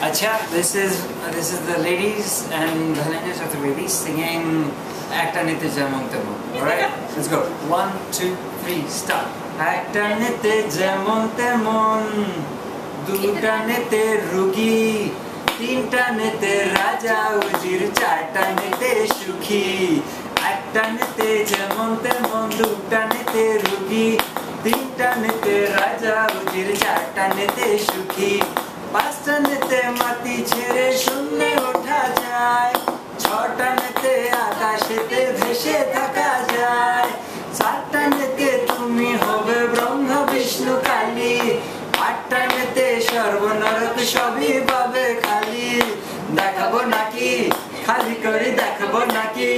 Acha, this is the ladies and Dhananjay Chaturvedi singing Ekta Nite Jemon Temon. Alright? Let's go. 1, 2, 3, start. Ekta Nite Jemon Temon, দুটা নেতে রুগী, তিনটা নেতে রাজা উজির, চারটা নেতে সুখী। একটা নেতে যেমন তেমন, দুটা নেতে রুগী, তিনটা নেতে রাজা উজির, চারটা নেতে সুখী। পাঁচটা নেতে মাটি ছেড়ে শূন্যে ওঠা যায়, ছটা নেতে আকাশেতে ভেসে থাকা যায়, সাতটা নেতে তুমি হবে ব্রহ্মা বিষ্ণু কালী, আটটা নেতে সর্বনরক সবই পাবে খালি। দেখাবো নাকি খালি করি, দেখাবো নাকি,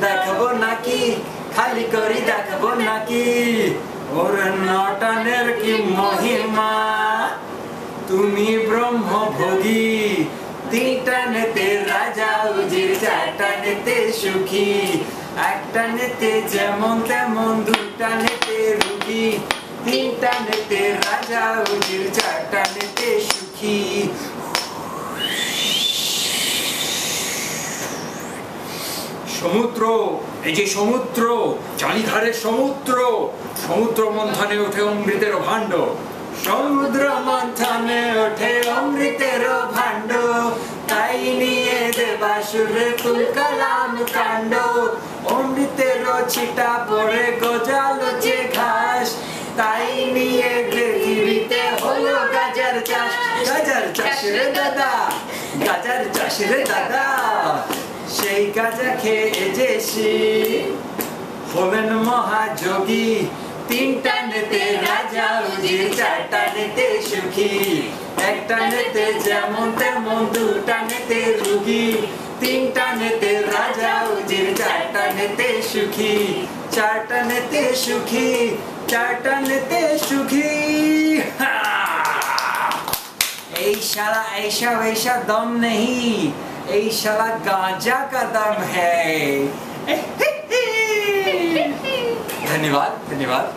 দেখাবো নাকি খালি করি, দেখাবো নাকি। ওর নটানের কি মহিমা, তুমি ব্রহ্মভোগী, তিনটা নেতে রাজা উজির, চারটা নেতে সুখী। একটা নেতে যেমন তেমন, দুটা নেতে রুগী, তিনটা নেতে রাজা উজির, চারটা নেতে সুখী। সমুদ্র, এই যে সমুদ্র, চারিধারে সমুদ্র, সমুদ্র মন্থনে ওঠে অমৃতের ভাণ্ড, সমুদ্র মন্থনে ওঠে অমৃতের ভাণ্ড, তাই নিয়ে দেবাসুরে তুলকালাম কাণ্ড। অমৃতের ছিটা পড়ে গজালো যে ঘাস, তাই নিয়ে পৃথিবীতে হলো গাজার চাষ। গাজার চাষ রে দাদা, গাজার চাষ রে দাদা, সেই গাজা খেয়ে যে হলেন মহাযোগী। তিনটা নেতে রাজা উজির, চারটা নেতে সুখী। একটা নেতে যেমন তেমন, দুটা নেতে রুগী, তিনটা নেতে রাজা উজির, চারটা নেতে সুখী। চারটা নেতে সুখী, চারটা নেতে সুখী। এই শালা ऐसा दम नहीं, এই শালা गांजा का दम है। धन्यवाद धन्यवाद।